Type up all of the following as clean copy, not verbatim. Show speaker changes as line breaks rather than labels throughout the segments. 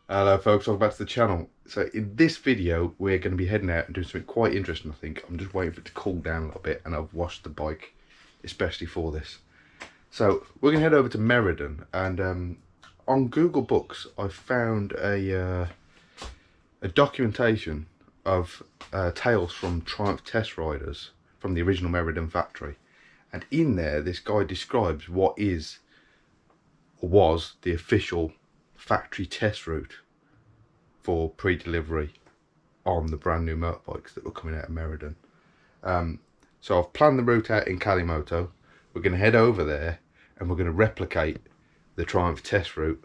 Hello folks, welcome back to the channel. So in this video we're going to be heading out and doing something quite interesting. I think I'm just waiting for it to cool down a little bit, and I've washed the bike especially for this. So we're going to head over to Meriden, and on Google Books I found a documentation of tales from Triumph test riders from the original Meriden factory, and in there this guy describes what is or was the official factory test route for pre-delivery on the brand new motorbikes that were coming out of Meriden. So I've planned the route out in Kalimoto. We're going to head over there and we're going to replicate the Triumph test route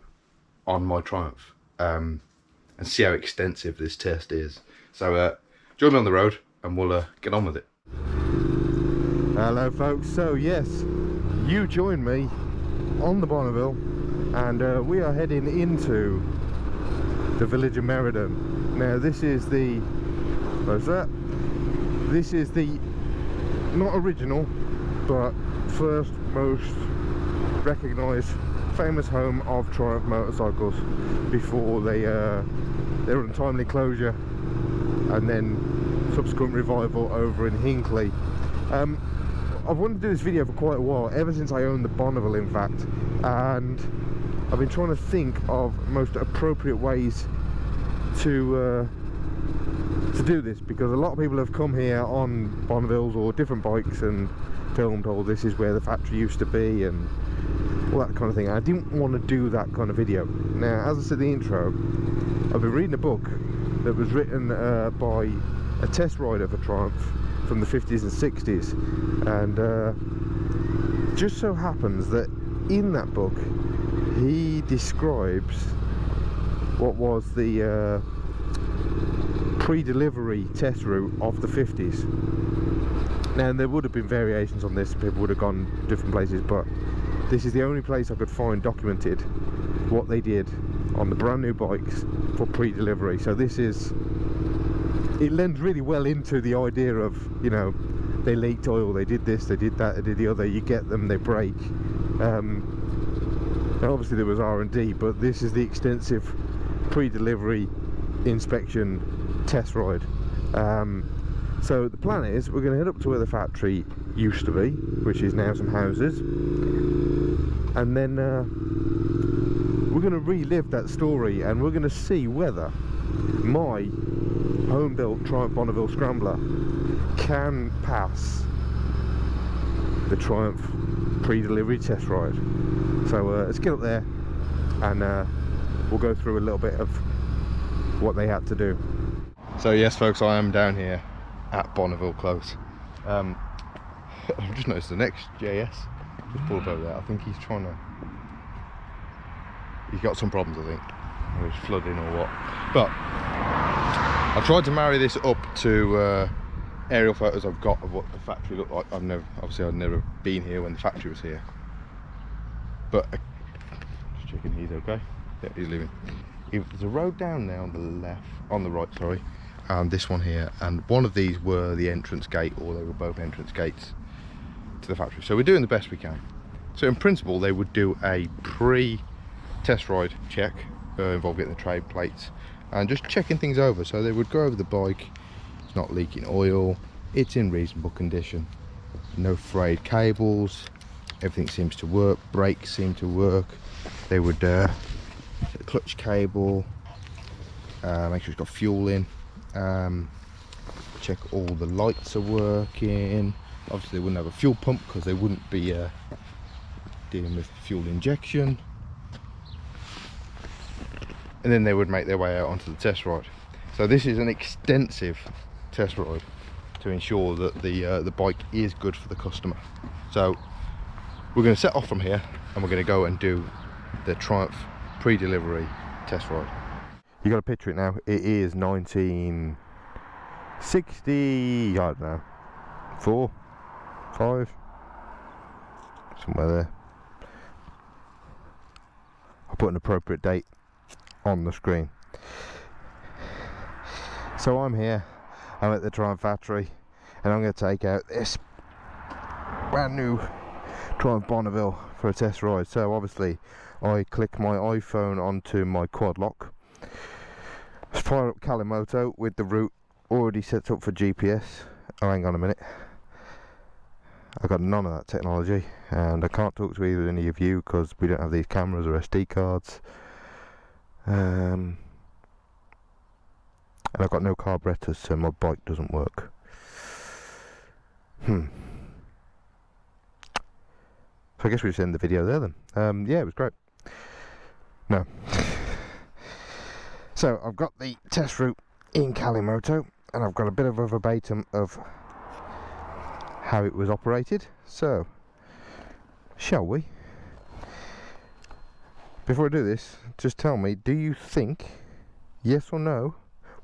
on my Triumph, and see how extensive this test is. So join me on the road and we'll get on with it. Hello folks, so yes, you join me on the Bonneville, and we are heading into the village of Meriden. Now this is the, where's that? This is the not original but first most recognised famous home of Triumph motorcycles before their untimely closure and then subsequent revival over in Hinckley. I've wanted to do this video for quite a while, ever since I owned the Bonneville in fact, and I've been trying to think of most appropriate ways to do this, because a lot of people have come here on Bonnevilles or different bikes and filmed, oh this is where the factory used to be and all that kind of thing. I didn't want to do that kind of video. Now, as I said in the intro, I've been reading a book that was written by a test rider for Triumph from the 50s and 60s, and just so happens that in that book he describes what was the pre-delivery test route of the 50s. Now there would have been variations on this, people would have gone different places, but this is the only place I could find documented what they did on the brand new bikes for pre-delivery. So this is, it lends really well into the idea of, you know, they leaked oil, they did this, they did that, they did the other, you get them, they break. Now obviously there was R&D, but this is the extensive pre-delivery inspection test ride. So the plan is we're going to head up to where the factory used to be, which is now some houses, and then we're going to relive that story, and we're going to see whether my home-built Triumph Bonneville Scrambler can pass the Triumph pre-delivery test ride. So let's get up there and we'll go through a little bit of what they had to do. So yes folks, I am down here at Bonneville Close. I've just noticed the next JS just pulled up over there. I think he's trying to, he's got some problems I think, or he's flooding or what. But I've tried to marry this up to aerial photos I've got of what the factory looked like. I've never been here when the factory was here, but just checking he's okay. Yeah, he's leaving. There's a road down there on the left, on the right, sorry, and this one here, and one of these were the entrance gate, or they were both entrance gates to the factory. So we're doing the best we can. So in principle they would do a pre-test ride check involving getting the trade plates and just checking things over. So they would go over the bike, it's not leaking oil, it's in reasonable condition, no frayed cables, everything seems to work, brakes seem to work. They would clutch cable, make sure it's got fuel in, check all the lights are working. Obviously they wouldn't have a fuel pump because they wouldn't be dealing with fuel injection, and then they would make their way out onto the test ride. So this is an extensive test ride to ensure that the bike is good for the customer. So we're going to set off from here and we're going to go and do the Triumph pre-delivery test ride. You got to picture it now. It is 1960, I don't know, 4, 5, somewhere there. I'll put an appropriate date on the screen. So I'm here, I'm at the Triumph factory, and I'm going to take out this brand new Triumph Bonneville for a test ride. So obviously I click my iPhone onto my quad lock,
Let's fire up Kalimoto with the route already set up for GPS. Oh, hang on a minute. I've got none of that technology, and I can't talk to either any of you because we don't have these cameras or SD cards. And I've got no carburetors, so my bike doesn't work. So I guess we just end the video there then. Yeah, it was great. No. So I've got the test route in Kalimoto, and I've got a bit of a verbatim of how it was operated. So, shall we? Before I do this, just tell me, do you think, yes or no,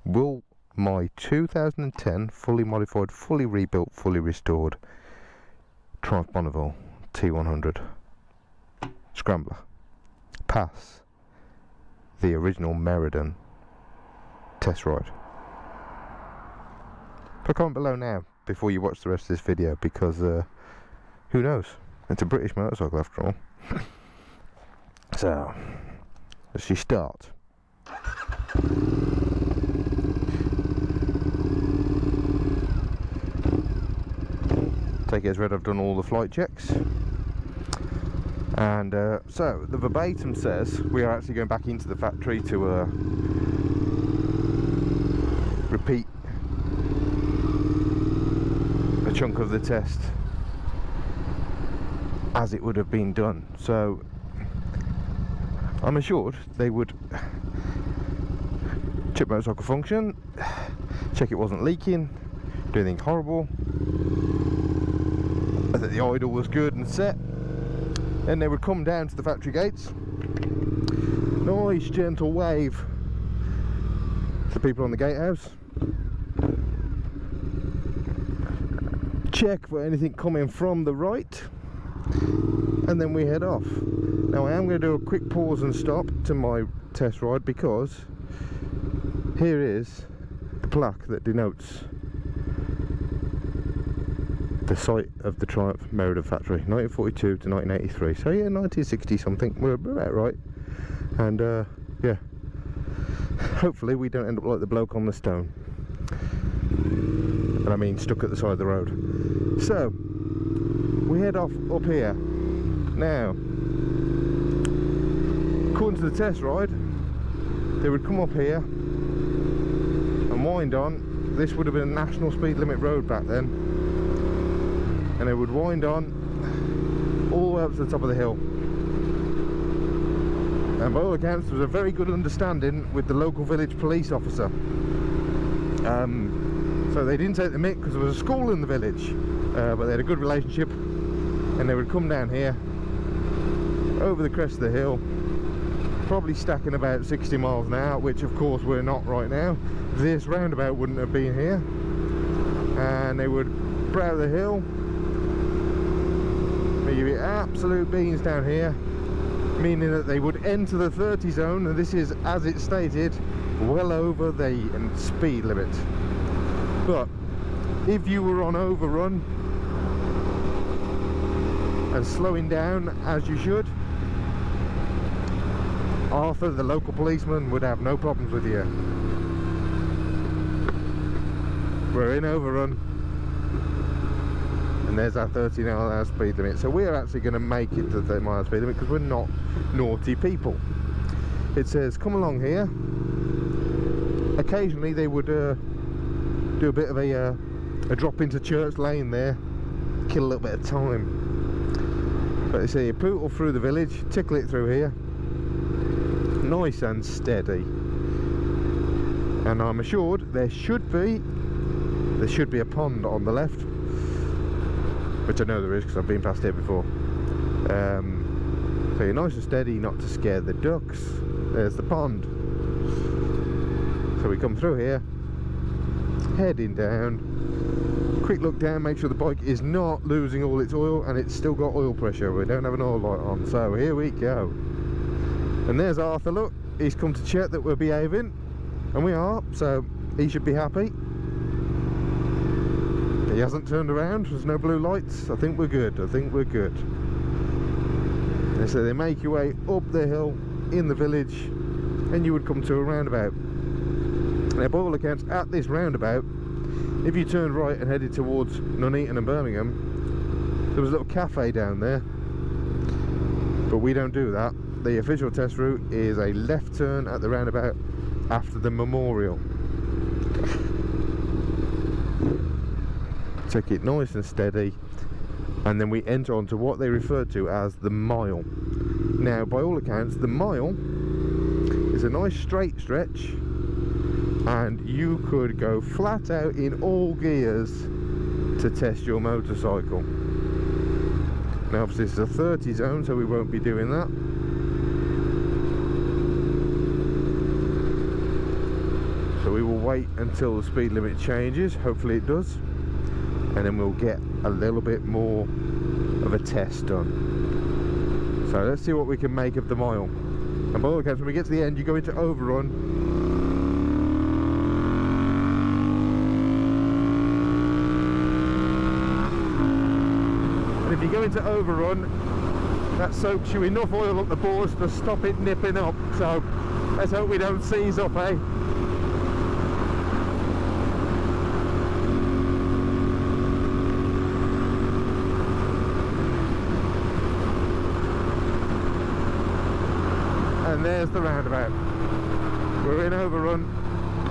will my 2010 fully modified, fully rebuilt, fully restored Triumph Bonneville T100 Scrambler pass the original Meriden test ride? Put a comment below now before you watch the rest of this video, because who knows, it's a British motorcycle after all. So let's see, start. Take it as read I've done all the flight checks. And so the verbatim says we are actually going back into the factory to repeat a chunk of the test as it would have been done. So I'm assured they would check motorcycle function, check it wasn't leaking, do anything horrible, that the idle was good and set. Then they would come down to the factory gates, nice gentle wave to the people on the gatehouse, check for anything coming from the right, and then we head off. Now I am going to do a quick pause and stop to my test ride, because here is the plaque that denotes the site of the Triumph Meriden factory, 1942 to 1983. So yeah, 1960 something, we're about right. And yeah, hopefully we don't end up like the bloke on the stone, and I mean stuck at the side of the road. So we head off up here. Now, according to the test ride, they would come up here and wind on. This would have been a national speed limit road back then, and they would wind on all the way up to the top of the hill. And by all accounts, there was a very good understanding with the local village police officer. So they didn't take the mick because there was a school in the village, but they had a good relationship, and they would come down here over the crest of the hill, probably stacking about 60 miles an hour, which of course we're not right now. This roundabout wouldn't have been here, and they would brow the hill. They give it absolute beans down here, meaning that they would enter the 30 zone, and this is, as it stated, well over the speed limit. But if you were on overrun and slowing down as you should, Arthur, the local policeman, would have no problems with you. We're in overrun, and there's our 30 mile an hour speed limit. So we're actually going to make it to the 30 mile an hour speed limit because we're not naughty people. It says come along here. Occasionally they would do a bit of a drop into Church Lane there, kill a little bit of time. But they say you pootle through the village, tickle it through here, nice and steady. And I'm assured there should be a pond on the left, which I know there is because I've been past it before. So you're nice and steady, not to scare the ducks. There's the pond. So we come through here, heading down, quick look down, make sure the bike is not losing all its oil, and it's still got oil pressure. We don't have an oil light on, so here we go. And there's Arthur, look, he's come to check that we're behaving, and we are, so he should be happy. He hasn't turned around, there's no blue lights. I think we're good, I think we're good. And so they make your way up the hill in the village, and you would come to a roundabout. Now by all accounts, at this roundabout, if you turned right and headed towards Nuneaton and Birmingham, there was a little cafe down there, but we don't do that. The official test route is a left turn at the roundabout after the memorial. Take it nice and steady, and then we enter onto what they refer to as the mile. Now by all accounts, the mile is a nice straight stretch, and you could go flat out in all gears to test your motorcycle. Now obviously this is a 30 zone, so we won't be doing that. So we will wait until the speed limit changes, hopefully it does, and then we'll get a little bit more of a test done. So let's see what we can make of the mile. And by all accounts, when we get to the end, you go into overrun. And if you go into overrun, that soaks you enough oil up the bores to stop it nipping up. So let's hope we don't seize up, eh? And there's the roundabout. We're in overrun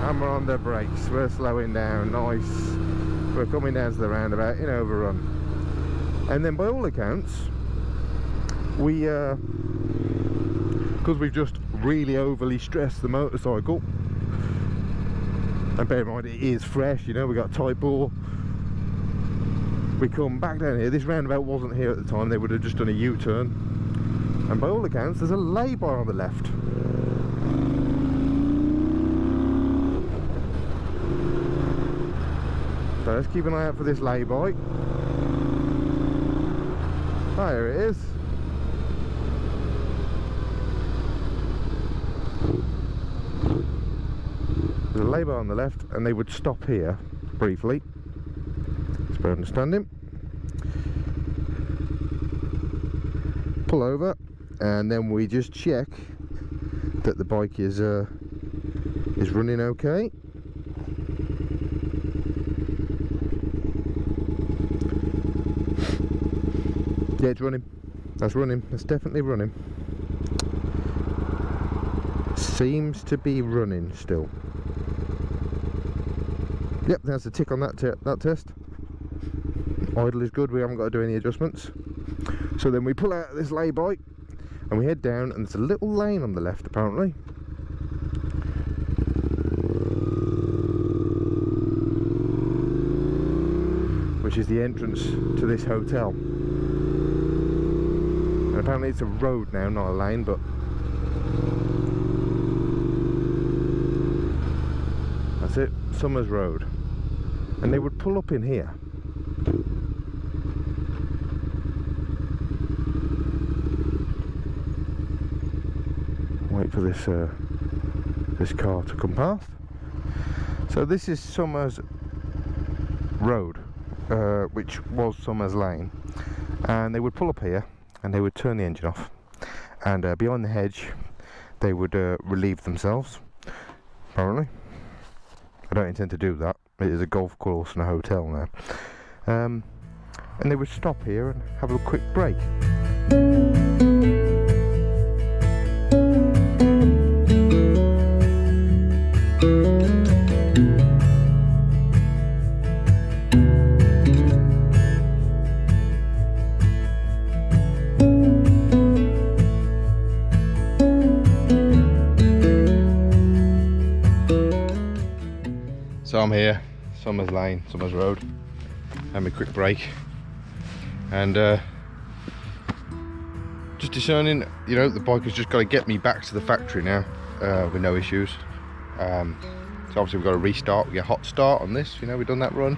and we're on the brakes. We're slowing down, nice. We're coming down to the roundabout in overrun. And then by all accounts, we, because we've just really overly stressed the motorcycle, and bear in mind it is fresh, you know, we got a tight bore. We come back down here. This roundabout wasn't here at the time, they would have just done a U-turn. And by all accounts, there's a lay-by on the left. So let's keep an eye out for this lay-by. There it is. There's a lay-by on the left, and they would stop here briefly. It's better understanding. Pull over. And then we just check that the bike is running okay. Yeah, it's running. That's running. That's definitely running. Seems to be running still. Yep, there's a tick on that test. Idle is good. We haven't got to do any adjustments. So then we pull out this lay-by. And we head down, and there's a little lane on the left apparently. Which is the entrance to this hotel. And apparently it's a road now, not a lane, but that's it, Summers Road. And they would pull up in here. Wait for this this car to come past. So this is Summers Road, which was Summers Lane, and they would pull up here and they would turn the engine off, and behind the hedge they would relieve themselves, apparently. I don't intend to do that. It is a golf course and a hotel now. And they would stop here and have a quick break. So I'm here, Summers Lane, Summers Road, having a quick break, and just discerning, you know, the bike has just got to get me back to the factory now with no issues. So obviously we've got to restart, we get a hot start on this, you know, we've done that run.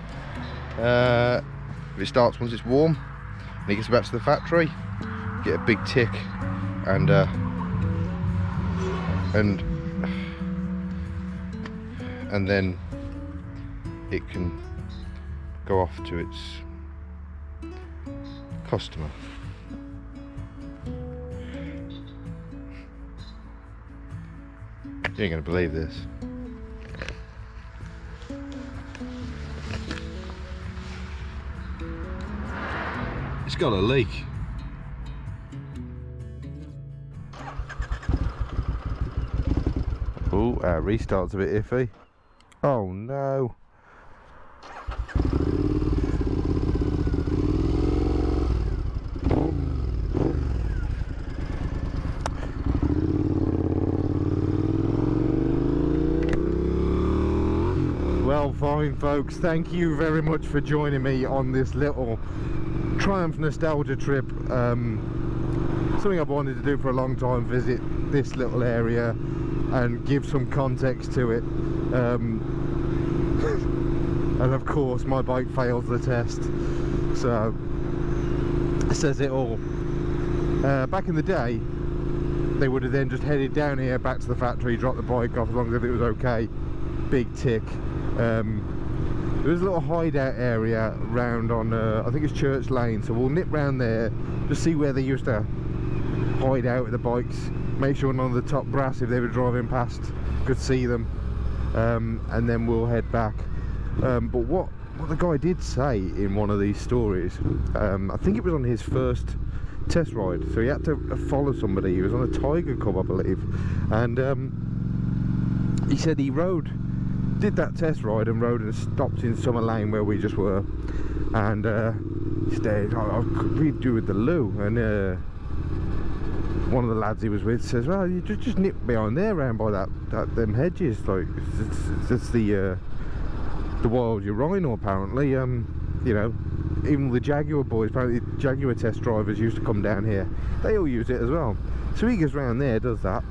If it starts once it's warm and it gets back to the factory, get a big tick, and then it can go off to its customer. You ain't gonna believe this. It's got a leak. Oh, our restart's a bit iffy. Oh no. Well, fine folks, thank you very much for joining me on this little Triumph nostalgia trip. Something I've wanted to do for a long time, visit this little area and give some context to it. And of course my bike fails the test, so it says it all. Back in the day they would have then just headed down here back to the factory, dropped the bike off as long as it was okay. Big tick. There was a little hideout area round on I think it's Church Lane, so we'll nip round there, just see where they used to hide out with the bikes, make sure none of the top brass, if they were driving past, could see them, and then we'll head back. But what the guy did say in one of these stories, I think it was on his first test ride, so he had to follow somebody. He was on a Tiger Cub, I believe, and he said he did that test ride and rode and stopped in Summer Lane where we just were, and he said, I could really do with the loo, and one of the lads he was with says, well, you just nip behind there round by them hedges, like it's the wild urino apparently. You know, even the Jaguar boys, apparently Jaguar test drivers used to come down here, they all use it as well. So he goes round there, does that,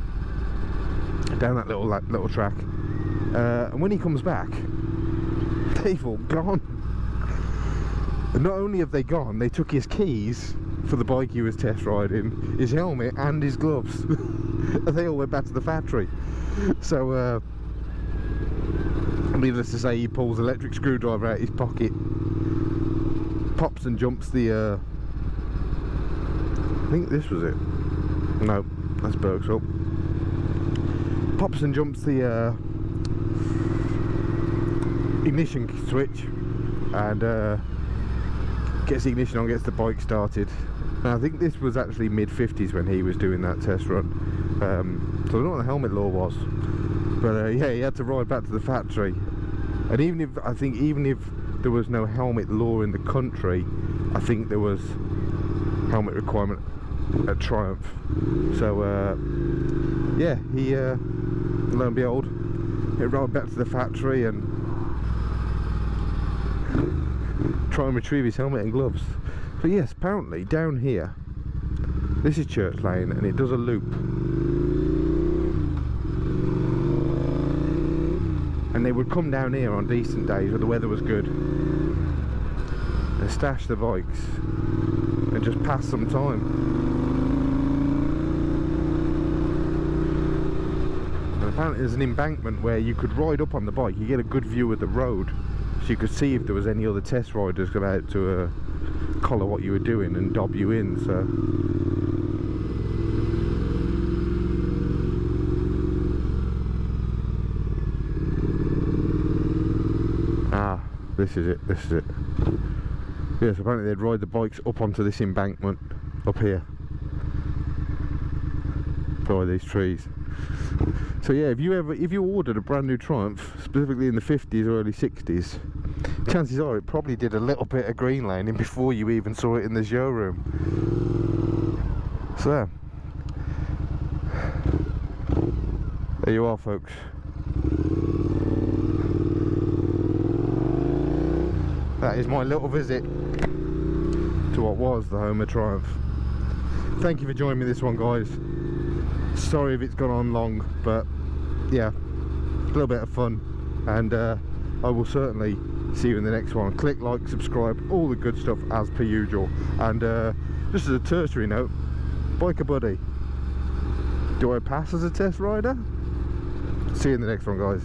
down that little track, and when he comes back, they've all gone. And not only have they gone, they took his keys for the bike he was test riding, his helmet and his gloves, and they all went back to the factory. So needless to say, he pulls an electric screwdriver out of his pocket, pops and jumps the I think this was it, no, that's Bergsall, pops and jumps the ignition switch and gets the ignition on, gets the bike started. And I think this was actually mid-50s when he was doing that test run, so I don't know what the helmet law was, but yeah, he had to ride back to the factory. And even if there was no helmet law in the country, I think there was helmet requirement at Triumph. So yeah, he lo and behold, he rode back to the factory and try and retrieve his helmet and gloves. But yes, apparently down here, this is Church Lane, and it does a loop, and they would come down here on decent days where the weather was good and stash the bikes and just pass some time. And apparently there's an embankment where you could ride up on the bike, you get a good view of the road, so you could see if there was any other test riders come out to collar what you were doing and dob you in. So this is it. Yes, apparently they'd ride the bikes up onto this embankment up here by these trees. So yeah, if you ordered a brand new Triumph, specifically in the 50s or early 60s, chances are it probably did a little bit of green laning before you even saw it in the showroom. So there you are, folks. That is my little visit to what was the home of Triumph. Thank you for joining me this one, guys. Sorry if it's gone on long, but yeah, a little bit of fun, and I will certainly see you in the next one. Click like, subscribe, all the good stuff as per usual. And just as a tertiary note, Biker Buddy, do I pass as a test rider? See you in the next one, guys.